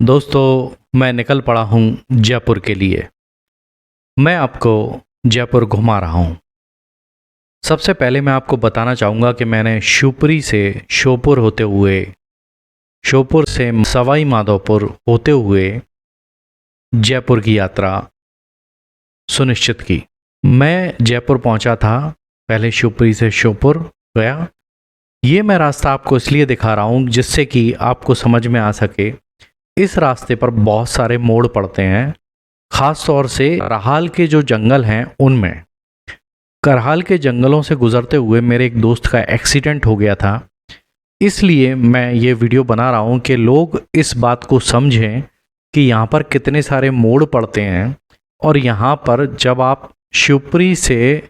दोस्तों, मैं निकल पड़ा हूँ जयपुर के लिए। मैं आपको जयपुर घुमा रहा हूँ। सबसे पहले मैं आपको बताना चाहूँगा कि मैंने शिवपुरी से श्योपुर होते हुए, श्योपुर से सवाई माधोपुर होते हुए जयपुर की यात्रा सुनिश्चित की। मैं जयपुर पहुँचा था, पहले शिवपुरी से श्योपुर गया। ये मैं रास्ता आपको इसलिए दिखा रहा हूँ जिससे कि आपको समझ में आ सके। इस रास्ते पर बहुत सारे मोड़ पड़ते हैं, ख़ास तौर से करहाल के जो जंगल हैं उनमें। करहाल के जंगलों से गुजरते हुए मेरे एक दोस्त का एक्सीडेंट हो गया था, इसलिए मैं ये वीडियो बना रहा हूँ कि लोग इस बात को समझें कि यहाँ पर कितने सारे मोड़ पड़ते हैं। और यहाँ पर जब आप शिवपुरी से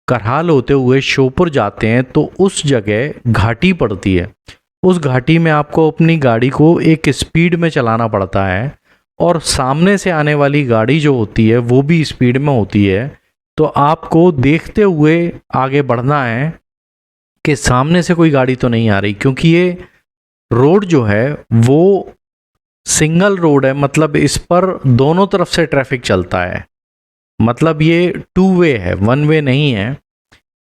करहाल होते हुए श्योपुर जाते हैं तो उस जगह घाटी पड़ती है। उस घाटी में आपको अपनी गाड़ी को एक स्पीड में चलाना पड़ता है और सामने से आने वाली गाड़ी जो होती है वो भी स्पीड में होती है। तो आपको देखते हुए आगे बढ़ना है कि सामने से कोई गाड़ी तो नहीं आ रही, क्योंकि ये रोड जो है वो सिंगल रोड है। मतलब इस पर दोनों तरफ से ट्रैफिक चलता है, मतलब ये 2 वे है, 1 वे नहीं है।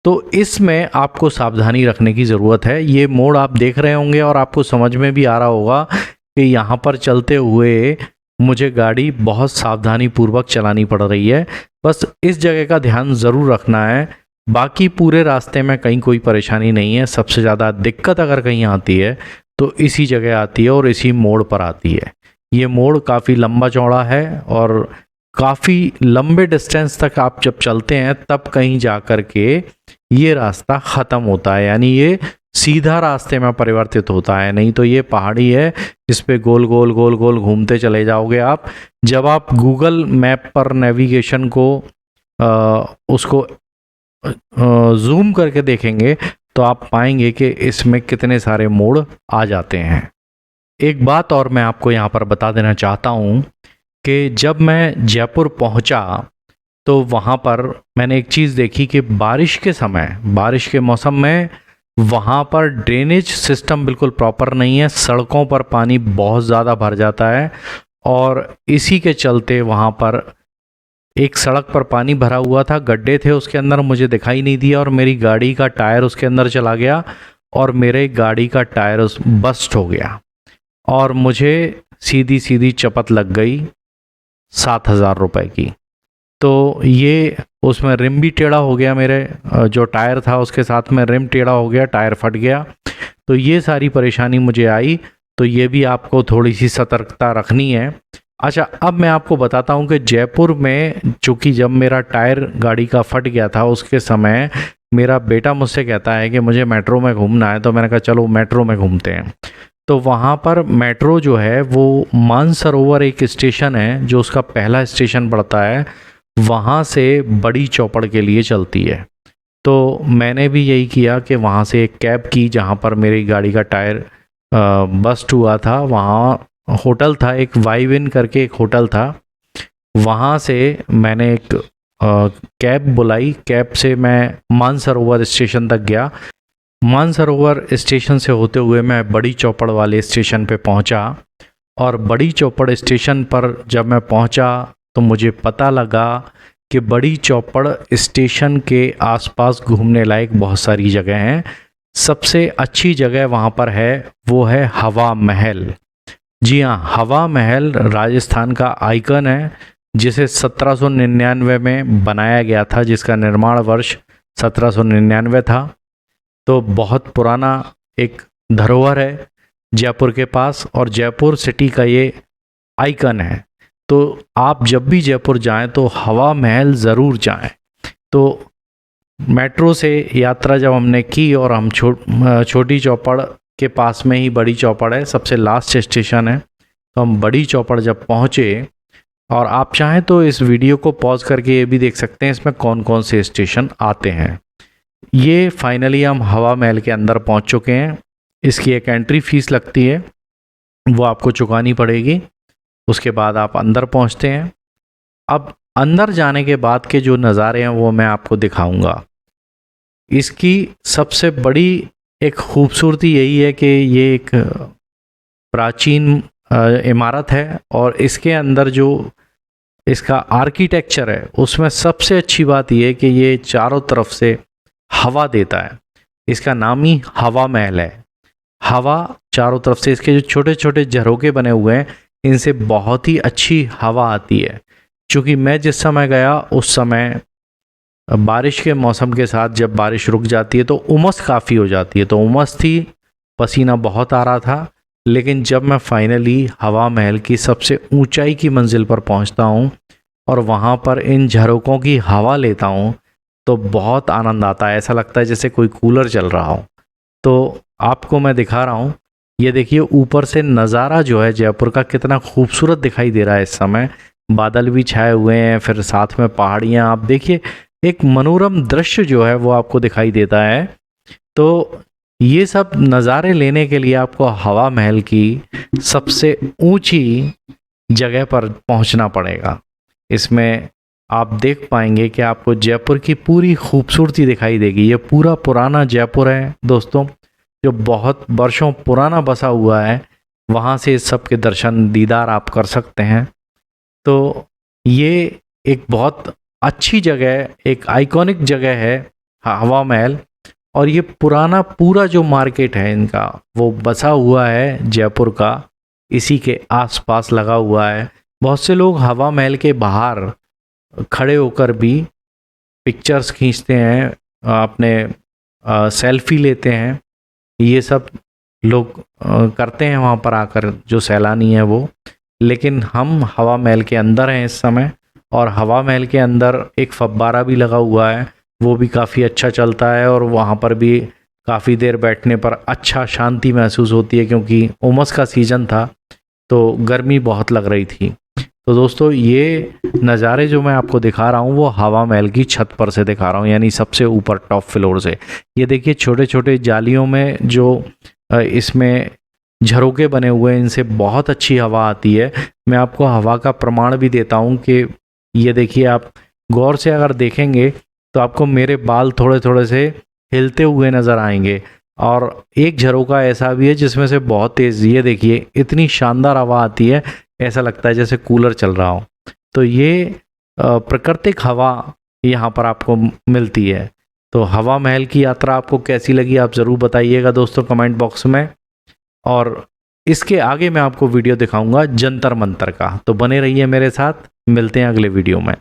तो इसमें आपको सावधानी रखने की ज़रूरत है। ये मोड़ आप देख रहे होंगे और आपको समझ में भी आ रहा होगा कि यहाँ पर चलते हुए मुझे गाड़ी बहुत सावधानी पूर्वक चलानी पड़ रही है। बस इस जगह का ध्यान ज़रूर रखना है। बाकी पूरे रास्ते में कहीं कोई परेशानी नहीं है। सबसे ज़्यादा दिक्कत अगर कहीं आती है तो इसी जगह आती है और इसी मोड़ पर आती है। ये मोड़ काफ़ी लंबा चौड़ा है और काफ़ी लंबे डिस्टेंस तक आप जब चलते हैं तब कहीं जा कर के ये रास्ता ख़त्म होता है, यानी ये सीधा रास्ते में परिवर्तित होता है। नहीं तो ये पहाड़ी है, इस पे गोल गोल गोल गोल घूमते चले जाओगे आप। जब आप गूगल मैप पर नेविगेशन को उसको जूम करके देखेंगे तो आप पाएंगे कि इसमें कितने सारे मोड़ आ जाते हैं। एक बात और मैं आपको यहाँ पर बता देना चाहता हूँ कि जब मैं जयपुर पहुँचा तो वहाँ पर मैंने एक चीज़ देखी कि बारिश के समय, बारिश के मौसम में वहाँ पर ड्रेनेज सिस्टम बिल्कुल प्रॉपर नहीं है। सड़कों पर पानी बहुत ज़्यादा भर जाता है और इसी के चलते वहाँ पर एक सड़क पर पानी भरा हुआ था, गड्ढे थे उसके अंदर, मुझे दिखाई नहीं दिया और मेरी गाड़ी का टायर उसके अंदर चला गया और मेरे गाड़ी का टायर उस बस्ट हो गया और मुझे सीधी सीधी चपत लग गई 7,000 रुपये की। तो ये उसमें रिम भी टेढ़ा हो गया, मेरे जो टायर था उसके साथ में रिम टेढ़ा हो गया, टायर फट गया। तो ये सारी परेशानी मुझे आई। तो ये भी आपको थोड़ी सी सतर्कता रखनी है। अच्छा, अब मैं आपको बताता हूँ कि जयपुर में चूँकि जब मेरा टायर गाड़ी का फट गया था उसके समय मेरा बेटा मुझसे कहता है कि मुझे मेट्रो में घूमना है, तो मैंने कहा चलो मेट्रो में घूमते हैं। तो वहाँ पर मेट्रो जो है वो मानसरोवर एक स्टेशन है जो उसका पहला स्टेशन पड़ता है, वहाँ से बड़ी चौपड़ के लिए चलती है। तो मैंने भी यही किया कि वहाँ से एक कैब की, जहाँ पर मेरी गाड़ी का टायर बस्ट हुआ था। वहाँ होटल था, एक वाइविन करके एक होटल था, वहाँ से मैंने एक कैब बुलाई। कैब से मैं मानसरोवर स्टेशन तक गया। मानसरोवर स्टेशन से होते हुए मैं बड़ी चौपड़ वाले स्टेशन पे पहुँचा और बड़ी चौपड़ स्टेशन पर जब मैं पहुँचा तो मुझे पता लगा कि बड़ी चौपड़ स्टेशन के आसपास घूमने लायक बहुत सारी जगह हैं। सबसे अच्छी जगह वहाँ पर है वो है हवा महल। जी हाँ, हवा महल राजस्थान का आइकन है जिसे 1799 में बनाया गया था, जिसका निर्माण वर्ष 1799 था। तो बहुत पुराना एक धरोहर है जयपुर के पास और जयपुर सिटी का ये आइकन है। तो आप जब भी जयपुर जाएं तो हवा महल ज़रूर जाएं। तो मेट्रो से यात्रा जब हमने की और हम छोटी चौपड़ के पास में ही बड़ी चौपड़ है, सबसे लास्ट स्टेशन है, तो हम बड़ी चौपड़ जब पहुँचे, और आप चाहें तो इस वीडियो को पॉज करके ये भी देख सकते हैं इसमें कौन कौन से स्टेशन आते हैं। ये फाइनली हम हवा महल के अंदर पहुंच चुके हैं। इसकी एक एंट्री फीस लगती है, वो आपको चुकानी पड़ेगी। उसके बाद आप अंदर पहुंचते हैं। अब अंदर जाने के बाद के जो नज़ारे हैं वो मैं आपको दिखाऊंगा। इसकी सबसे बड़ी एक खूबसूरती यही है कि ये एक प्राचीन इमारत है और इसके अंदर जो इसका आर्किटेक्चर है उसमें सबसे अच्छी बात यह है कि ये चारों तरफ से हवा देता है। इसका नाम ही हवा महल है। हवा चारों तरफ से, इसके जो छोटे छोटे झरोके बने हुए हैं इनसे बहुत ही अच्छी हवा आती है। क्योंकि मैं जिस समय गया उस समय बारिश के मौसम के साथ जब बारिश रुक जाती है तो उमस काफ़ी हो जाती है, तो उमस थी, पसीना बहुत आ रहा था। लेकिन जब मैं फाइनली हवा महल की सबसे ऊंचाई की मंजिल पर पहुंचता हूं और वहां पर इन झरोकों की हवा लेता हूं तो बहुत आनंद आता है। ऐसा लगता है जैसे कोई कूलर चल रहा हो। तो आपको मैं दिखा रहा हूं, ये देखिए ऊपर से नज़ारा जो है जयपुर का कितना खूबसूरत दिखाई दे रहा है। इस समय बादल भी छाए हुए हैं, फिर साथ में पहाड़ियाँ, आप देखिए एक मनोरम दृश्य जो है वो आपको दिखाई देता है। तो ये सब नज़ारे लेने के लिए आपको हवा महल की सबसे ऊंची जगह पर पहुंचना पड़ेगा। इसमें आप देख पाएंगे कि आपको जयपुर की पूरी खूबसूरती दिखाई देगी। ये पूरा पुराना जयपुर है दोस्तों, जो बहुत वर्षों पुराना बसा हुआ है। वहाँ से इस सब के दर्शन दीदार आप कर सकते हैं। तो ये एक बहुत अच्छी जगह, एक आइकॉनिक जगह है हवा महल। और ये पुराना पूरा जो मार्केट है इनका वो बसा हुआ है जयपुर का, इसी के आसपास लगा हुआ है। बहुत से लोग हवा महल के बाहर खड़े होकर भी पिक्चर्स खींचते हैं, अपने सेल्फी लेते हैं। ये सब लोग करते हैं वहाँ पर आकर, जो सैलानी हैं वो। लेकिन हम हवा महल के अंदर हैं इस समय, और हवा महल के अंदर एक फव्वारा भी लगा हुआ है, वो भी काफ़ी अच्छा चलता है। और वहाँ पर भी काफ़ी देर बैठने पर अच्छा शांति महसूस होती है, क्योंकि उमस का सीज़न था तो गर्मी बहुत लग रही थी। तो दोस्तों ये नज़ारे जो मैं आपको दिखा रहा हूँ वो हवा महल की छत पर से दिखा रहा हूँ, यानी सबसे ऊपर टॉप फ्लोर से। ये देखिए छोटे छोटे जालियों में जो इसमें झरोके बने हुए हैं, इनसे बहुत अच्छी हवा आती है। मैं आपको हवा का प्रमाण भी देता हूँ कि ये देखिए, आप गौर से अगर देखेंगे तो आपको मेरे बाल थोड़े थोड़े से हिलते हुए नज़र आएंगे। और एक झरोका ऐसा भी है जिसमें से बहुत तेज़, ये देखिए इतनी शानदार हवा आती है, ऐसा लगता है जैसे कूलर चल रहा हो। तो ये प्राकृतिक हवा यहाँ पर आपको मिलती है। तो हवा महल की यात्रा आपको कैसी लगी आप ज़रूर बताइएगा दोस्तों कमेंट बॉक्स में। और इसके आगे मैं आपको वीडियो दिखाऊंगा जंतर मंतर का, तो बने रहिए मेरे साथ। मिलते हैं अगले वीडियो में।